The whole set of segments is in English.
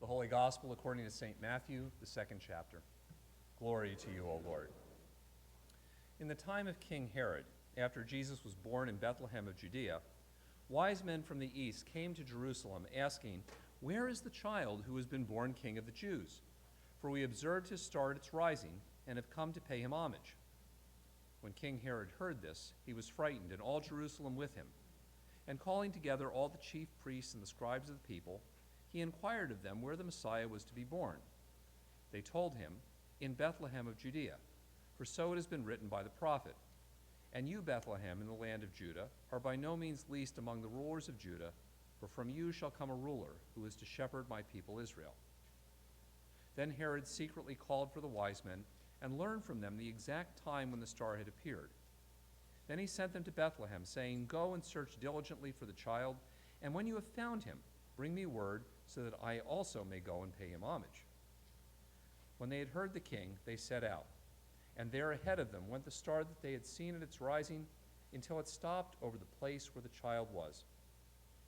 The Holy Gospel according to St. Matthew, the second chapter. Glory to you, O Lord. In the time of King Herod, after Jesus was born in Bethlehem of Judea, wise men from the east came to Jerusalem asking, "Where is the child who has been born King of the Jews? For we observed his star at its rising and have come to pay him homage." When King Herod heard this, he was frightened, and all Jerusalem with him. And calling together all the chief priests and the scribes of the people, he inquired of them where the Messiah was to be born. They told him, "In Bethlehem of Judea, for so it has been written by the prophet. And you, Bethlehem, in the land of Judah, are by no means least among the rulers of Judah, for from you shall come a ruler who is to shepherd my people Israel." Then Herod secretly called for the wise men and learned from them the exact time when the star had appeared. Then he sent them to Bethlehem, saying, "Go and search diligently for the child, and when you have found him, bring me word so that I also may go and pay him homage." When they had heard the king, they set out. And there ahead of them went the star that they had seen at its rising until it stopped over the place where the child was.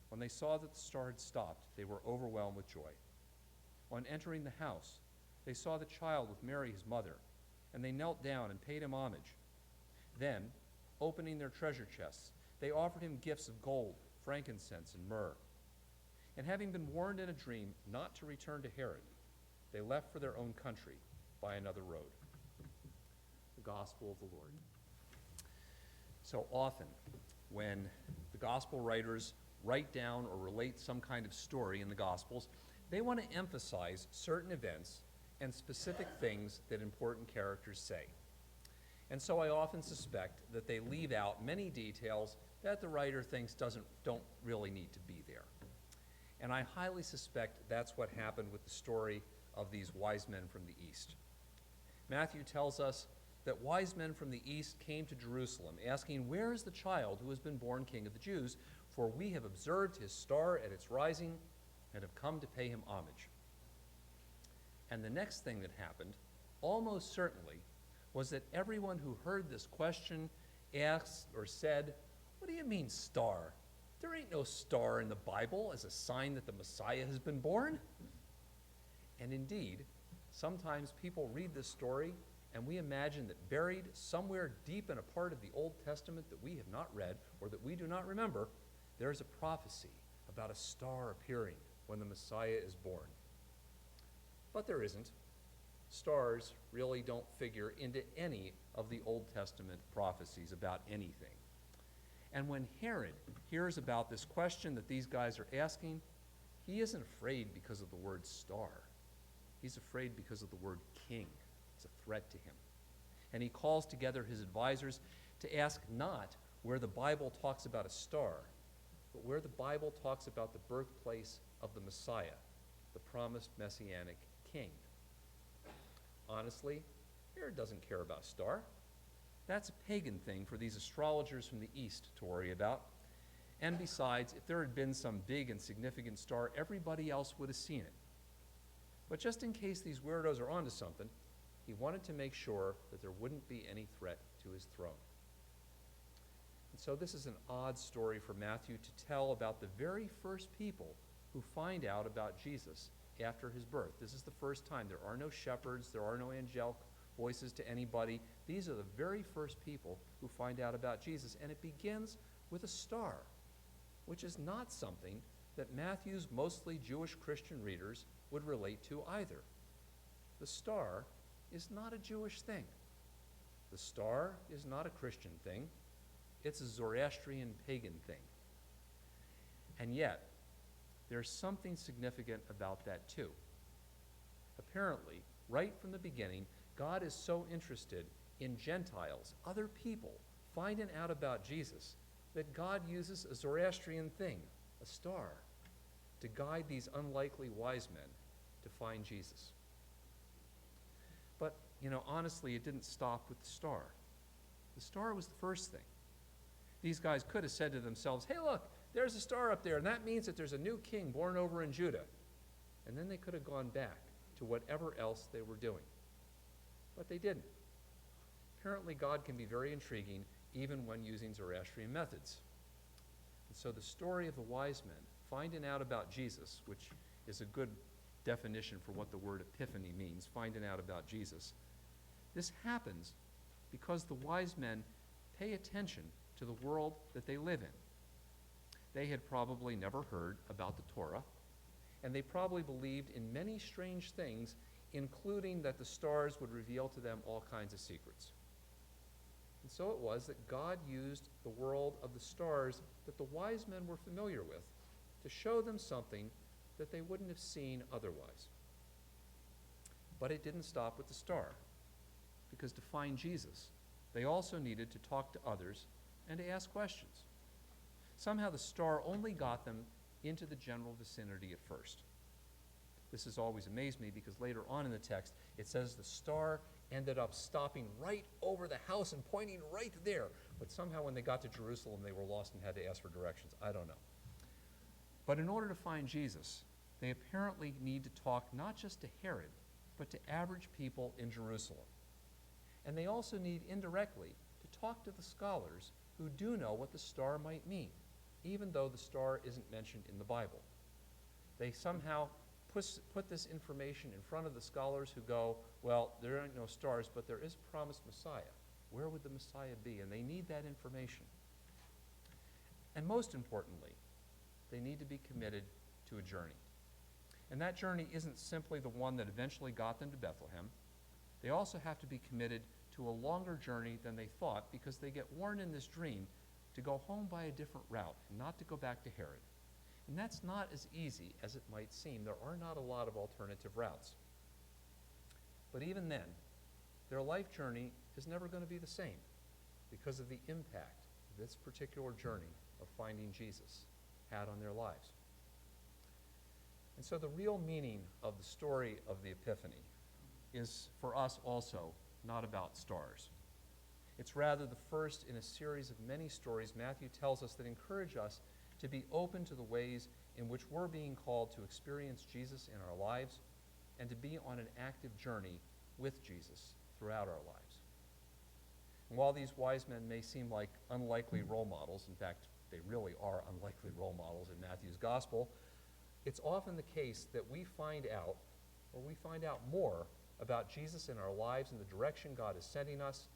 When they saw that the star had stopped, they were overwhelmed with joy. On entering the house, they saw the child with Mary his mother, and they knelt down and paid him homage. Then, opening their treasure chests, they offered him gifts of gold, frankincense, and myrrh. And having been warned in a dream not to return to Herod, they left for their own country by another road. The Gospel of the Lord. So often, when the Gospel writers write down or relate some kind of story in the Gospels, they want to emphasize certain events and specific things that important characters say. And so I often suspect that they leave out many details that the writer thinks don't really need to be there. And I highly suspect that's what happened with the story of these wise men from the east. Matthew tells us that wise men from the east came to Jerusalem, asking, "Where is the child who has been born King of the Jews? For we have observed his star at its rising and have come to pay him homage." And the next thing that happened, almost certainly, was that everyone who heard this question asked or said, "What do you mean, star? There ain't no star in the Bible as a sign that the Messiah has been born." And indeed, sometimes people read this story and we imagine that buried somewhere deep in a part of the Old Testament that we have not read or that we do not remember, there is a prophecy about a star appearing when the Messiah is born. But there isn't. Stars really don't figure into any of the Old Testament prophecies about anything. And when Herod hears about this question that these guys are asking, he isn't afraid because of the word star. He's afraid because of the word king. It's a threat to him. And he calls together his advisors to ask not where the Bible talks about a star, but where the Bible talks about the birthplace of the Messiah, the promised messianic king. Honestly, Herod doesn't care about a star. That's a pagan thing for these astrologers from the east to worry about. And besides, if there had been some big and significant star, everybody else would have seen it. But just in case these weirdos are onto something, he wanted to make sure that there wouldn't be any threat to his throne. And so this is an odd story for Matthew to tell about the very first people who find out about Jesus after his birth. This is the first time. There are no shepherds, there are no angelic voices to anybody. These are the very first people who find out about Jesus. And it begins with a star, which is not something that Matthew's mostly Jewish Christian readers would relate to either. The star is not a Jewish thing. The star is not a Christian thing. It's a Zoroastrian pagan thing. And yet, there's something significant about that too. Apparently, right from the beginning, God is so interested in Gentiles, other people, finding out about Jesus, that God uses a Zoroastrian thing, a star, to guide these unlikely wise men to find Jesus. But, honestly, it didn't stop with the star. The star was the first thing. These guys could have said to themselves, "Hey, look, there's a star up there, and that means that there's a new king born over in Judah." And then they could have gone back to whatever else they were doing. But they didn't. Apparently, God can be very intriguing even when using Zoroastrian methods. And so the story of the wise men finding out about Jesus, which is a good definition for what the word epiphany means, finding out about Jesus. This happens because the wise men pay attention to the world that they live in. They had probably never heard about the Torah, and they probably believed in many strange things, including that the stars would reveal to them all kinds of secrets. And so it was that God used the world of the stars that the wise men were familiar with to show them something that they wouldn't have seen otherwise. But it didn't stop with the star, because to find Jesus, they also needed to talk to others and to ask questions. Somehow the star only got them into the general vicinity at first. This has always amazed me because later on in the text it says the star ended up stopping right over the house and pointing right there. But somehow when they got to Jerusalem they were lost and had to ask for directions. I don't know. But in order to find Jesus, they apparently need to talk not just to Herod, but to average people in Jerusalem. And they also need indirectly to talk to the scholars who do know what the star might mean, even though the star isn't mentioned in the Bible. They somehow put this information in front of the scholars who go, well, there aren't no stars, but there is a promised Messiah. Where would the Messiah be? And they need that information. And most importantly, they need to be committed to a journey. And that journey isn't simply the one that eventually got them to Bethlehem. They also have to be committed to a longer journey than they thought, because they get warned in this dream to go home by a different route and not to go back to Herod. And that's not as easy as it might seem. There are not a lot of alternative routes. But even then, their life journey is never going to be the same because of the impact this particular journey of finding Jesus had on their lives. And so the real meaning of the story of the Epiphany is for us also not about stars. It's rather the first in a series of many stories Matthew tells us that encourage us to be open to the ways in which we're being called to experience Jesus in our lives and to be on an active journey with Jesus throughout our lives. And while these wise men may seem like unlikely role models, in fact, they really are unlikely role models in Matthew's gospel, it's often the case that we find out more about Jesus in our lives and the direction God is sending us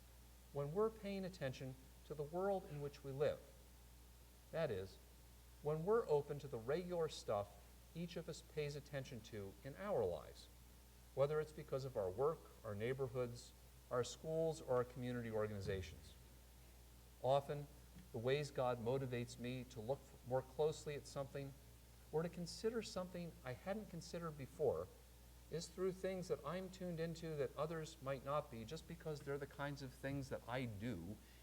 when we're paying attention to the world in which we live. That is, when we're open to the regular stuff each of us pays attention to in our lives, whether it's because of our work, our neighborhoods, our schools, or our community organizations. Often, the ways God motivates me to look more closely at something or to consider something I hadn't considered before is through things that I'm tuned into that others might not be, just because they're the kinds of things that I do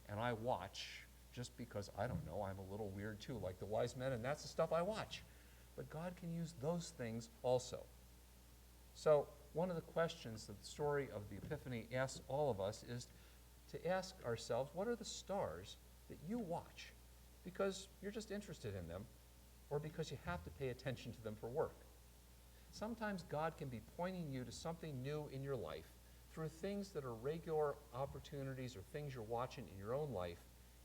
and I watch, just because, I don't know, I'm a little weird too, like the wise men, and that's the stuff I watch. But God can use those things also. So one of the questions that the story of the Epiphany asks all of us is to ask ourselves, what are the stars that you watch because you're just interested in them, or because you have to pay attention to them for work? Sometimes God can be pointing you to something new in your life through things that are regular opportunities or things you're watching in your own life,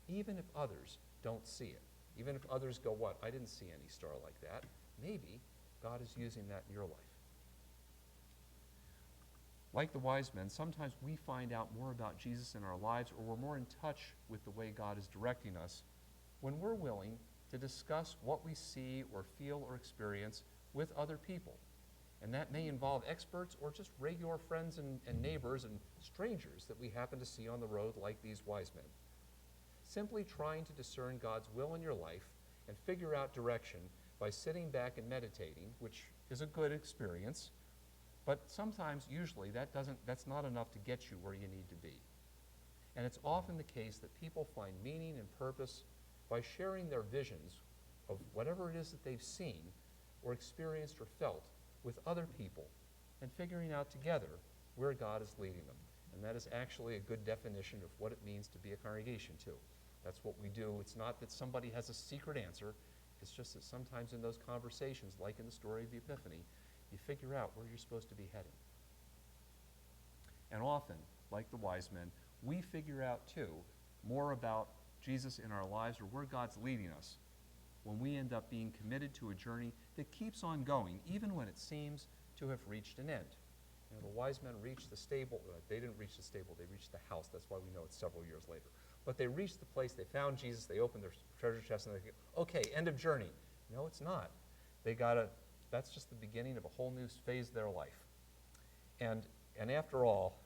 even if others don't see it. Even if others go, what, I didn't see any star like that. Maybe God is using that in your life. Like the wise men, sometimes we find out more about Jesus in our lives, or we're more in touch with the way God is directing us when we're willing to discuss what we see or feel or experience with other people. And that may involve experts or just regular friends and neighbors and strangers that we happen to see on the road, like these wise men. Simply trying to discern God's will in your life and figure out direction by sitting back and meditating, which is a good experience, but sometimes, usually, that's not enough to get you where you need to be. And it's often the case that people find meaning and purpose by sharing their visions of whatever it is that they've seen or experienced or felt with other people and figuring out together where God is leading them. And that is actually a good definition of what it means to be a congregation, too. That's what we do. It's not that somebody has a secret answer. It's just that sometimes in those conversations, like in the story of the Epiphany, you figure out where you're supposed to be heading. And often, like the wise men, we figure out, too, more about Jesus in our lives or where God's leading us when we end up being committed to a journey that keeps on going, even when it seems to have reached an end. You know, the wise men reached the stable. They didn't reach the stable. They reached the house. That's why we know it's several years later. But they reached the place. They found Jesus. They opened their treasure chest, and they go, okay, end of journey. No, it's not. That's just the beginning of a whole new phase of their life. And after all,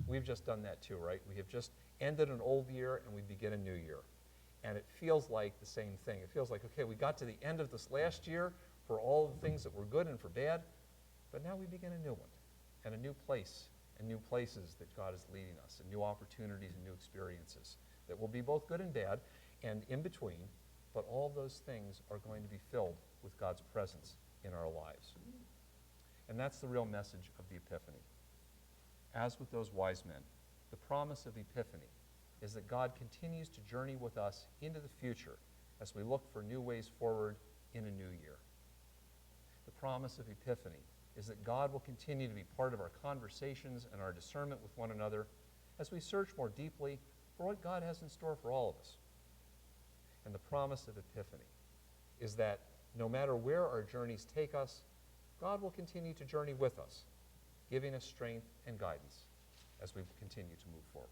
we've just done that too, right? We have just ended an old year, and we begin a new year. And it feels like the same thing. It feels like, okay, we got to the end of this last year for all the things that were good and for bad, but now we begin a new one, and a new place, and new places that God is leading us, and new opportunities and new experiences that will be both good and bad and in between, but all those things are going to be filled with God's presence in our lives. And that's the real message of the Epiphany. As with those wise men, the promise of Epiphany is that God continues to journey with us into the future as we look for new ways forward in a new year. The promise of Epiphany is that God will continue to be part of our conversations and our discernment with one another as we search more deeply for what God has in store for all of us. And the promise of Epiphany is that no matter where our journeys take us, God will continue to journey with us, giving us strength and guidance as we continue to move forward.